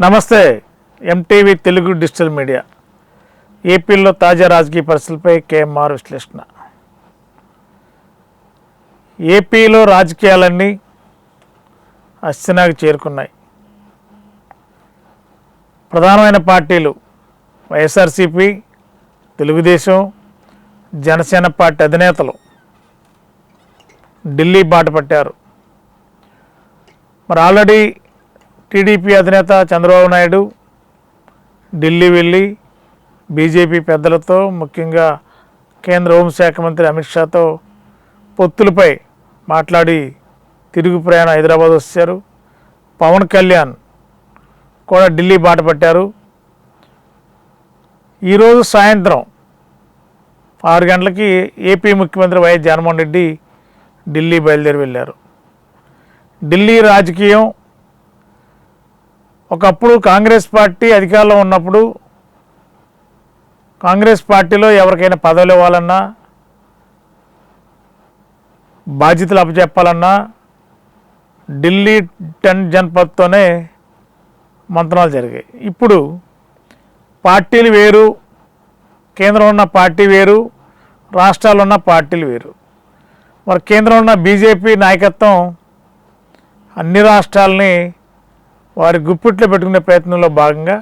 నమస్తే. MTV Telugu digital media. ఏపీలో తాజా రాజకీయ పరిస్థితులపై కేఎంఆర్ విశ్లేషణ. ఏపీలో రాజకీయాలన్నీ అస్థినాకి చేరుకున్నాయి. ప్రధానమైన పార్టీలు వైఎస్ఆర్సీపీ, తెలుగుదేశం, జనసేన పార్టీ అధినేతలు ఢిల్లీ బాట పట్టారు. మరి ఆల్రెడీ టీడీపీ అధినేత చంద్రబాబు నాయుడు ఢిల్లీ వెళ్ళి బీజేపీ పెద్దలతో, ముఖ్యంగా కేంద్ర హోంశాఖ మంత్రి అమిత్ షాతో పొత్తులపై మాట్లాడి తిరుగు ప్రయాణం హైదరాబాద్ వచ్చారు. పవన్ కళ్యాణ్ కూడా ఢిల్లీ బాట పట్టారు. ఈరోజు సాయంత్రం 6 గంటలకి ఏపీ ముఖ్యమంత్రి వైఎస్ జగన్మోహన్ రెడ్డి ఢిల్లీ బయలుదేరి వెళ్ళారు. ఢిల్లీ రాజకీయం ఒకప్పుడు కాంగ్రెస్ పార్టీ అధికారంలో ఉన్నప్పుడు కాంగ్రెస్ పార్టీలో ఎవరికైనా పదవులు ఇవ్వాలన్నా, బాధ్యతలు అప్పచెప్పాలన్నా ఢిల్లీ 10 జనపథ్తోనే మంత్రాలు జరిగాయి. ఇప్పుడు పార్టీలు వేరు, కేంద్రంలో ఉన్న పార్టీ వేరు, రాష్ట్రాల్లో ఉన్న పార్టీలు వేరు. మరి కేంద్రంలో ఉన్న బీజేపీ నాయకత్వం అన్ని రాష్ట్రాలని వారి గుప్పిట్లో పెట్టుకునే ప్రయత్నంలో భాగంగా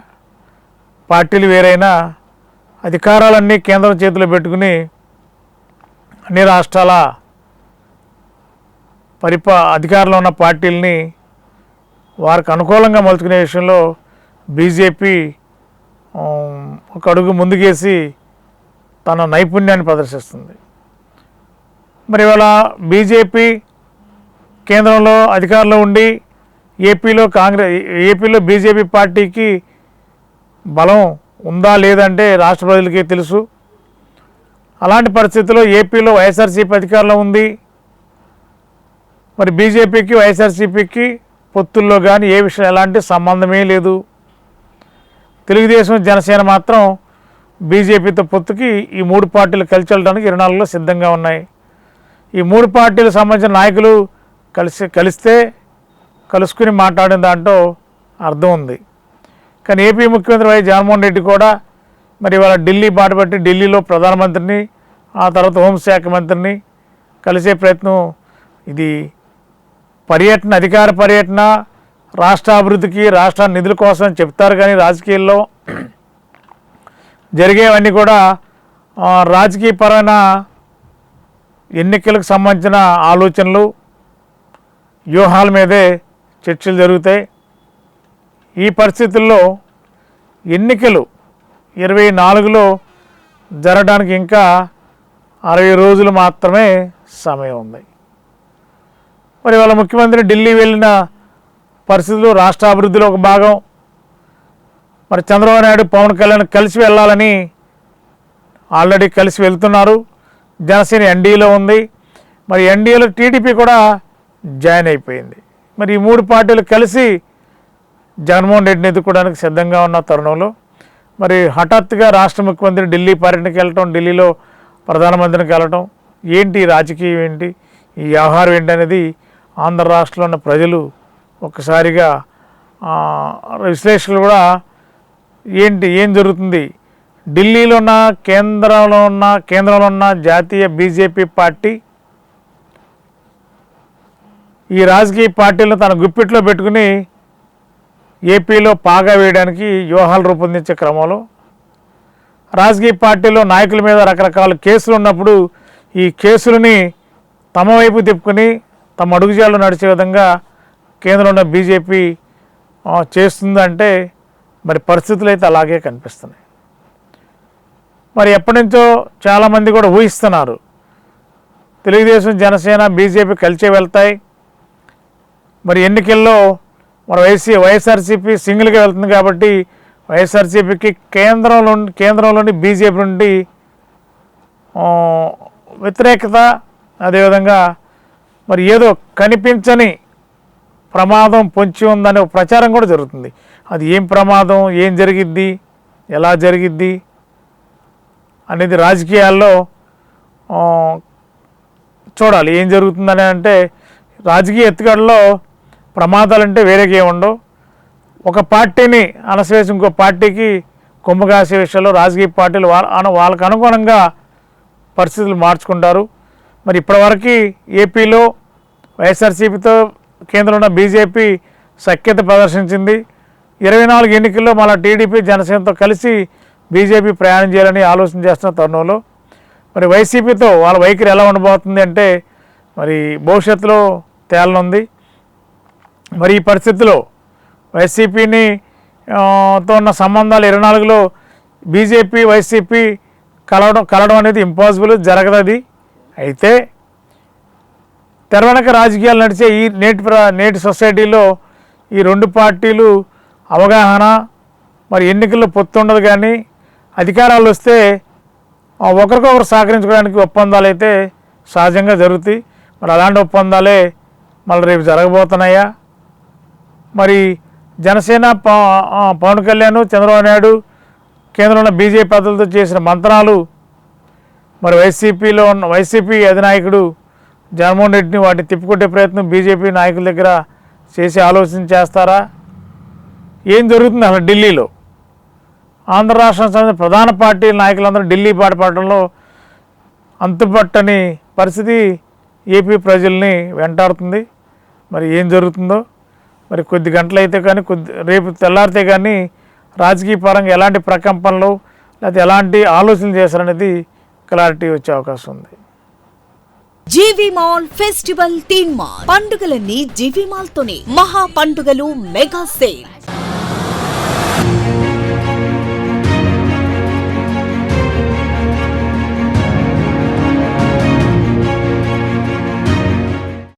పార్టీలు వేరైనా అధికారాలన్నీ కేంద్రం చేతిలో పెట్టుకుని అన్ని రాష్ట్రాల అధికారంలో ఉన్న పార్టీలని వారికి అనుకూలంగా మలుచుకునే విషయంలో బీజేపీ ఒక అడుగు ముందుకేసి తన నైపుణ్యాన్ని ప్రదర్శిస్తుంది. మరి ఇవాళ బీజేపీ కేంద్రంలో అధికారంలో ఉండి ఏపీలో బీజేపీ పార్టీకి బలం ఉందా లేదంటే రాష్ట్ర ప్రజలకి తెలుసు. అలాంటి పరిస్థితుల్లో ఏపీలో వైఎస్ఆర్సీపీ అధికారంలో ఉంది. మరి బీజేపీకి వైఎస్ఆర్సీపీకి పొత్తుల్లో కానీ ఏ విషయం ఎలాంటి సంబంధమే లేదు. తెలుగుదేశం, జనసేన మాత్రం బీజేపీతో పొత్తుకి ఈ 3 పార్టీలు కలిసి వెళ్ళడానికి 24లో సిద్ధంగా ఉన్నాయి. ఈ 3 పార్టీలకు సంబంధించిన నాయకులు కలిస్తే కలుసుకుని మాట్లాడిన దాంట్లో అర్థం ఉంది. కానీ ఏపీ ముఖ్యమంత్రి వైఎస్ జగన్మోహన్ రెడ్డి కూడా మరి ఇవాళ ఢిల్లీ బాట పట్టి ఢిల్లీలో ప్రధానమంత్రిని, ఆ తర్వాత హోంశాఖ మంత్రిని కలిసే ప్రయత్నం. ఇది పర్యటన, అధికార పర్యటన, రాష్ట్ర అభివృద్ధికి, రాష్ట్ర నిధుల కోసం చెప్తారు. కానీ రాజకీయాల్లో జరిగేవన్నీ కూడా రాజకీయపరమైన ఎన్నికలకు సంబంధించిన ఆలోచనలు, వ్యూహాల మీదే చర్చలు జరుగుతాయి. ఈ పరిస్థితుల్లో ఎన్నికలు 24లో జరగడానికి ఇంకా 60 రోజులు మాత్రమే సమయం ఉంది. మరి వాళ్ళ ముఖ్యమంత్రి ఢిల్లీ వెళ్ళిన పరిస్థితులు రాష్ట్ర అభివృద్ధిలో ఒక భాగం. మరి చంద్రబాబు నాయుడు, పవన్ కళ్యాణ్ కలిసి వెళ్ళాలని ఆల్రెడీ కలిసి వెళ్తున్నారు. జనసేన ఎన్డీఏలో ఉంది. మరి ఎన్డీఏలో టీడీపీ కూడా జాయిన్ అయిపోయింది. మరి ఈ 3 పార్టీలు కలిసి జగన్మోహన్ రెడ్డిని ఎదుర్కోవడానికి సిద్ధంగా ఉన్న తరుణంలో మరి హఠాత్తుగా రాష్ట్ర ముఖ్యమంత్రి ఢిల్లీ పర్యటనకి వెళ్ళటం, ఢిల్లీలో ప్రధానమంత్రికి వెళ్ళటం, ఏంటి రాజకీయం ఏంటి, ఈ వ్యవహారం ఏంటి అనేది ఆంధ్ర రాష్ట్రంలో ఉన్న ప్రజలు ఒక్కసారిగా విశ్లేషకులు కూడా ఏం జరుగుతుంది, ఢిల్లీలో ఉన్న కేంద్రంలో ఉన్న జాతీయ బీజేపీ పార్టీ ఈ రాజకీయ పార్టీలను తన గుప్పిట్లో పెట్టుకుని ఏపీలో పాగా వేయడానికి వ్యూహాలు రూపొందించే క్రమంలో రాజకీయ పార్టీలో నాయకుల మీద రకరకాల కేసులు ఉన్నప్పుడు ఈ కేసులని తమ వైపు తిప్పుకొని తమ అడుగుజాడలో నడిచే విధంగా కేంద్రంలో ఉన్న బీజేపీ చేస్తుందంటే మరి పరిస్థితులు అయితే అలాగే కనిపిస్తున్నాయి. మరి ఎప్పటి నుంచో చాలామంది కూడా ఊహిస్తున్నారు, తెలుగుదేశం, జనసేన, బీజేపీ కలిసే వెళ్తాయి. మరి ఎన్నికల్లో మరి వైఎస్ఆర్సీపీ సింగిల్గా వెళ్తుంది కాబట్టి వైఎస్ఆర్సీపీకి కేంద్రంలోని బీజేపీ నుండి వ్యతిరేకత, అదేవిధంగా మరి ఏదో కనిపించని ప్రమాదం పొంచి ఉందనే ప్రచారం కూడా జరుగుతుంది. అది ఏం ప్రమాదం, ఏం జరిగిద్ది, ఎలా జరిగిద్ది అనేది రాజకీయాల్లో చూడాలి. ఏం జరుగుతుందని అంటే రాజకీయ ఎత్తుగడలో ప్రమాదాలంటే వేరేగా ఏముండవు. ఒక పార్టీని అణసివేసి ఇంకో పార్టీకి కొమ్ము కాసే విషయంలో రాజకీయ పార్టీలు వాళ్ళకు అనుగుణంగా పరిస్థితులు మార్చుకుంటారు. మరి ఇప్పటివరకు ఏపీలో వైఎస్ఆర్సీపీతో కేంద్రంలో బీజేపీ సఖ్యత ప్రదర్శించింది. 24 ఎన్నికల్లో మళ్ళీ టీడీపీ జనసేనతో కలిసి బీజేపీ ప్రయాణం చేయాలని ఆలోచన చేస్తున్న తరుణంలో మరి వైసీపీతో వాళ్ళ వైఖరి ఎలా ఉండబోతుంది అంటే మరి భవిష్యత్తులో తేలనుంది. మరి ఈ పరిస్థితిలో వైసీపీని తో ఉన్న సంబంధాలు 24లో బీజేపీ వైసీపీ కలవడం అనేది ఇంపాసిబుల్, జరగదు. అది అయితే తెరవెనక రాజకీయాలు నడిచే ఈ నేటి సొసైటీలో ఈ రెండు పార్టీలు అవగాహన మరి ఎన్నికల్లో పొత్తుండదు, కానీ అధికారాలు వస్తే ఒకరికొకరు సహకరించుకోవడానికి ఒప్పందాలు అయితే సహజంగా జరుగుతాయి. మరి అలాంటి ఒప్పందాలే మళ్ళీ రేపు జరగబోతున్నాయా? మరి జనసేన పవన్ కళ్యాణ్, చంద్రబాబు నాయుడు కేంద్రంలో బీజేపీ పెద్దలతో చేసిన మంత్రాలు మరి వైసీపీ అధినాయకుడు జగన్మోహన్ రెడ్డిని వాటిని తిప్పుకొట్టే ప్రయత్నం బీజేపీ నాయకుల దగ్గర చేసి ఆలోచన చేస్తారా? ఏం జరుగుతుంది అసలు ఢిల్లీలో? ఆంధ్ర రాష్ట్రానికి సంబంధించిన ప్రధాన పార్టీల నాయకులందరూ ఢిల్లీ బాటపడటంలో అంతుపట్టని పరిస్థితి ఏపీ ప్రజల్ని వెంటాడుతుంది. మరి ఏం జరుగుతుందో మరి కొద్ది గంటలైతే కానీ రేపు తెల్లారితే కానీ రాజకీయ పరంగా ఎలాంటి ప్రకంపనలు లేకపోతే ఎలాంటి ఆలోచనలు చేశారనేది క్లారిటీ వచ్చే అవకాశం ఉంది. జీవి మాల్ ఫెస్టివల్ థీమ్ మాల్ పండుగలన్నీ జీవి మాల్ తోనే. మహా పండుగలు మెగా సేల్.